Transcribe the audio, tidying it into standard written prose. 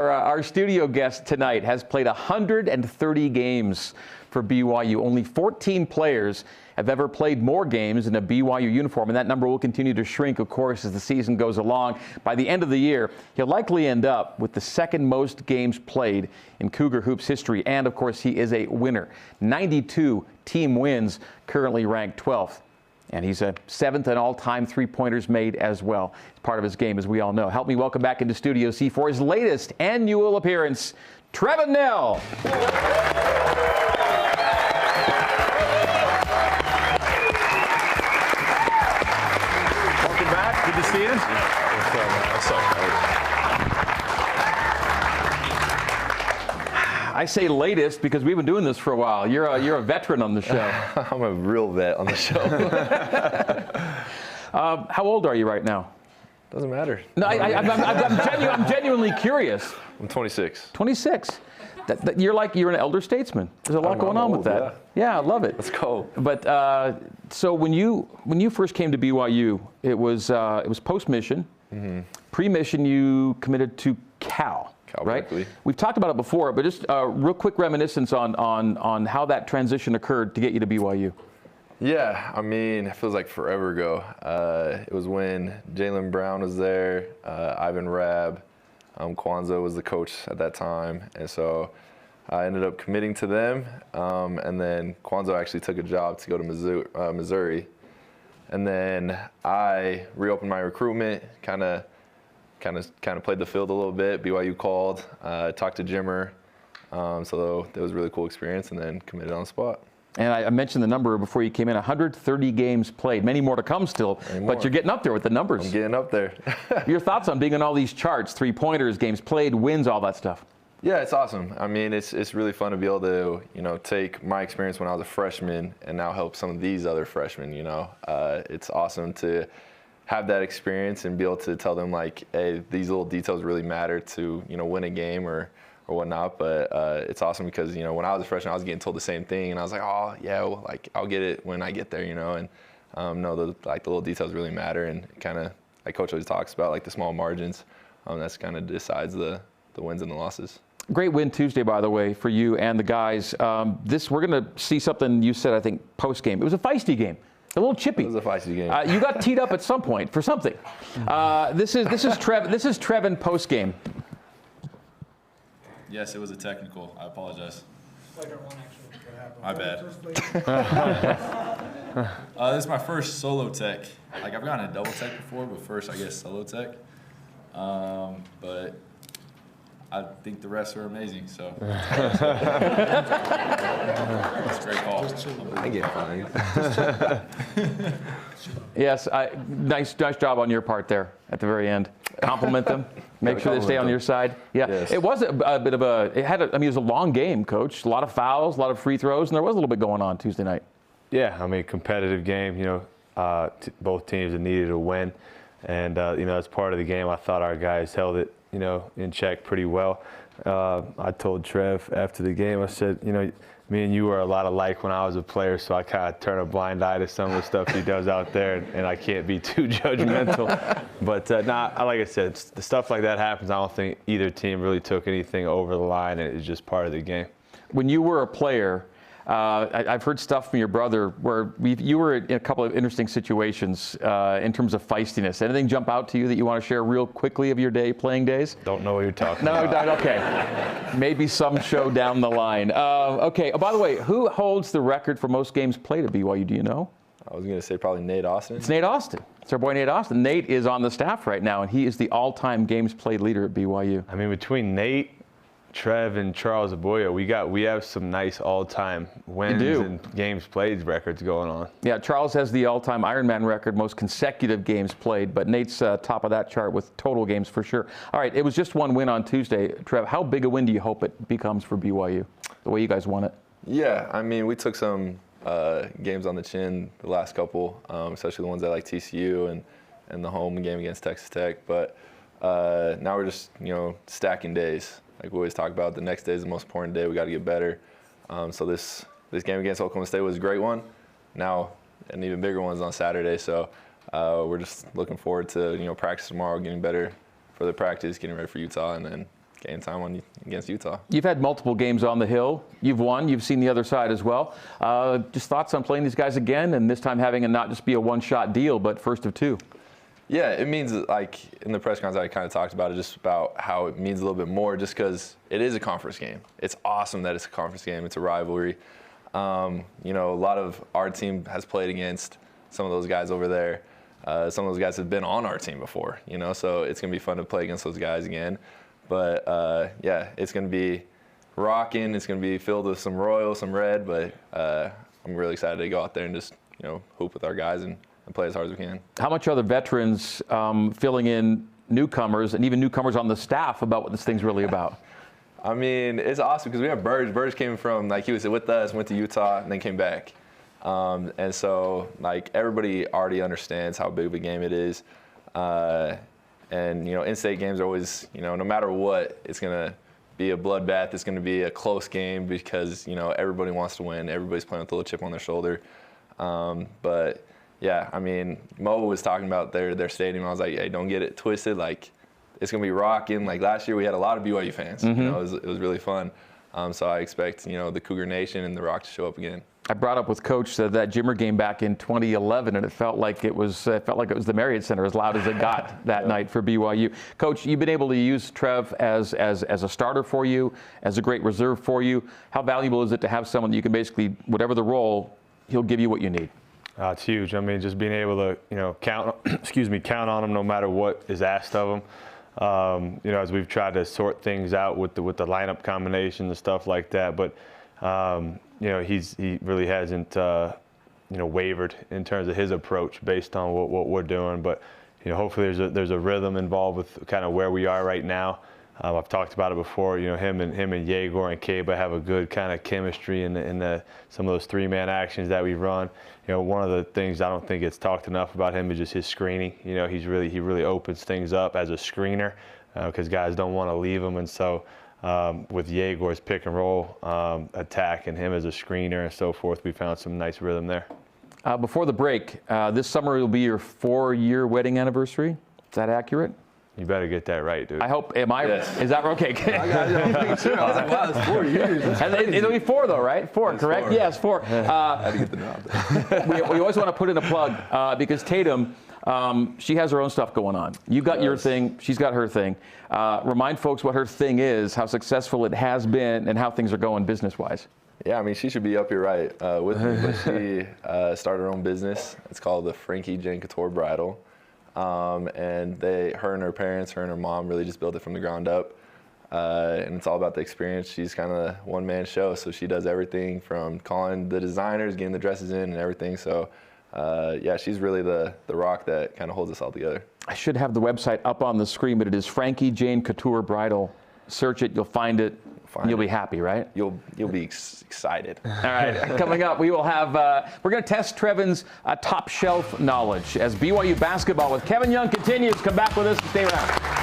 Our studio guest tonight has played 130 games for BYU. Only 14 players have ever played more games in a BYU uniform, and that number will continue to shrink, of course, as the season goes along. By the end of the year, he'll likely end up with the second most games played in Cougar Hoops history, and, of course, he is a winner. 92 team wins, currently ranked 12th. And he's a 7th in all-time three-pointers made as well. It's part of his game, as we all know. Help me welcome back into Studio C for his latest annual appearance, Trevin Knell. Welcome back. Good to see you. What's up? I say latest because we've been doing this for a while. You're a veteran on the show. I'm a real vet on the show. How old are you right now? Doesn't matter. No, I'm genuinely curious. I'm 26. 26. You're an elder statesman. There's a lot going on with that. Yeah, I love it. Let's go. But so when you first came to BYU, it was post-mission. Mm-hmm. Pre-mission, you committed to Cal. Right? Berkeley. We've talked about it before, but just a real quick reminiscence on how that transition occurred to get you to BYU. Yeah, I mean, it feels like forever ago. It was when Jaylen Brown was there, Ivan Rabb, Kwanzaa was the coach at that time, and so I ended up committing to them. And then Kwanzaa actually took a job to go to Missouri, and then I reopened my recruitment, kind of played the field a little bit. BYU called, talked to Jimmer, so that was a really cool experience, and then committed on the spot. And I mentioned the number before you came in, 130 games played. Many more to come still, but you're getting up there with the numbers. I'm getting up there. Your thoughts on being on all these charts, three-pointers, games played, wins, all that stuff? Yeah, it's awesome. I mean, it's really fun to be able to, take my experience when I was a freshman and now help some of these other freshmen, It's awesome to have that experience and be able to tell them, like, hey, these little details really matter to, win a game or whatnot. But it's awesome because, when I was a freshman, I was getting told the same thing. And I was like, oh, yeah, well, like, I'll get it when I get there, And, no, the little details really matter. And kind of, like Coach always talks about, like, the small margins. That's kind of decides the wins and the losses. Great win Tuesday, by the way, for you and the guys. We're going to see something you said, I think, post-game. It was a feisty game. A little chippy. It was a feisty game. You got teed up at some point for something. This is Trevin post game. Yes, it was a technical. I apologize. Like our one actually. My bad. This is my first solo tech. Like, I've gotten a double tech before, but first I guess solo tech. But I think the rest are amazing. So that's a great call. I get fined. Yes, nice job on your part there at the very end. Compliment them. Make sure they stay on your side. Yeah, yes. It was a bit of it was a long game, Coach. A lot of fouls, a lot of free throws, and there was a little bit going on Tuesday night. Yeah, I mean, competitive game. Both teams needed a win, and as part of the game, I thought our guys held it, in check pretty well. I told Trev after the game, I said, me and you were a lot alike when I was a player, so I kind of turn a blind eye to some of the stuff he does out there, and I can't be too judgmental. But like I said, the stuff like that happens. I don't think either team really took anything over the line, and it's just part of the game. When you were a player, I've heard stuff from your brother where you were in a couple of interesting situations in terms of feistiness. Anything jump out to you that you want to share real quickly of your playing days? Don't know what you're talking about. No, okay. Maybe some show down the line. Okay. Oh, by the way, who holds the record for most games played at BYU? Do you know? I was going to say probably Nate Austin. It's Nate Austin. It's our boy Nate Austin. Nate is on the staff right now, and he is the all-time games played leader at BYU. I mean, between Nate, Trev, and Charles Aboya, we have some nice all-time wins and games played records going on. Yeah, Charles has the all-time Ironman record, most consecutive games played, but Nate's top of that chart with total games for sure. All right, it was just one win on Tuesday. Trev, how big a win do you hope it becomes for BYU, the way you guys won it? Yeah, I mean, we took some games on the chin the last couple, especially the ones at like TCU and the home game against Texas Tech. But now we're just stacking days. Like we always talk about, the next day is the most important day. We got to get better. So this game against Oklahoma State was a great one. Now an even bigger one's on Saturday. So we're just looking forward to practice tomorrow, getting better for the practice, getting ready for Utah, and then game time against Utah. You've had multiple games on the Hill. You've won. You've seen the other side as well. Just thoughts on playing these guys again, and this time having it not just be a one-shot deal, but first of two? Yeah, it means, like, in the press conference I kind of talked about it, just about how it means a little bit more just because it is a conference game. It's awesome that it's a conference game. It's a rivalry. You know, a lot of our team has played against some of those guys over there. Some of those guys have been on our team before, you know, so it's going to be fun to play against those guys again. But, yeah, it's going to be rocking. It's going to be filled with some royal, some red, but I'm really excited to go out there and just, you know, hoop with our guys and play as hard as we can. How much are the veterans filling in newcomers and even newcomers on the staff about what this thing's really about? I mean, it's awesome because we have Burge. Burge came from, like, he was with us, went to Utah, and then came back. And so, like, everybody already understands how big of a game it is. And, you know, in-state games are always, you know, no matter what, it's going to be a bloodbath. It's going to be a close game because, you know, everybody wants to win. Everybody's playing with a little chip on their shoulder. But, yeah, I mean, Mo was talking about their stadium. I was like, hey, don't get it twisted. Like, it's going to be rocking. Like, last year we had a lot of BYU fans. Mm-hmm. You know, it was really fun. So I expect, you know, the Cougar Nation and the Rock to show up again. I brought up with Coach that Jimmer game back in 2011, and it felt like it was the Marriott Center, as loud as it got that night for BYU. Coach, you've been able to use Trev as a starter for you, as a great reserve for you. How valuable is it to have someone that you can basically, whatever the role, he'll give you what you need? It's huge. I mean, just being able to, you know, count on him no matter what is asked of him. You know, as we've tried to sort things out with the lineup combination and stuff like that, but. You know, he really hasn't, you know, wavered in terms of his approach based on what we're doing. But, you know, hopefully there's a rhythm involved with kind of where we are right now. I've talked about it before. You know, him and Yegor and Kaba have a good kind of chemistry in some of those three-man actions that we run. You know, one of the things I don't think it's talked enough about him is just his screening. You know, he really opens things up as a screener because guys don't want to leave him, and so. With Yegor's pick and roll attack and him as a screener and so forth, we found some nice rhythm there. Before the break, this summer will be your 4-year wedding anniversary. Is that accurate? You better get that right, dude. I hope. Am I? Yes. Is that okay? I got it. I'm sure. I was like, wow, that's 4 years. It'll be 4 though, right? 4, correct? 4. Yes, 4. I had to get the nod. We always want to put in a plug because Tatum. She has her own stuff going on. You got your thing. She's got her thing. Remind folks what her thing is, how successful it has been, and how things are going business-wise. Yeah, I mean, she should be up here right with me, but she started her own business. It's called the Frankie Jane Couture Bridal. And her and her parents, her and her mom really just built it from the ground up. And it's all about the experience. She's kind of a one-man show, so she does everything from calling the designers, getting the dresses in, and everything. So. Yeah, she's really the rock that kind of holds us all together. I should have the website up on the screen, but it is Frankie Jane Couture Bridal. Search it, you'll find it. You'll be happy, right? You'll be excited. All right, coming up, we will have, we're going to test Trevin's top shelf knowledge as BYU basketball with Kevin Young continues. Come back with us and stay around.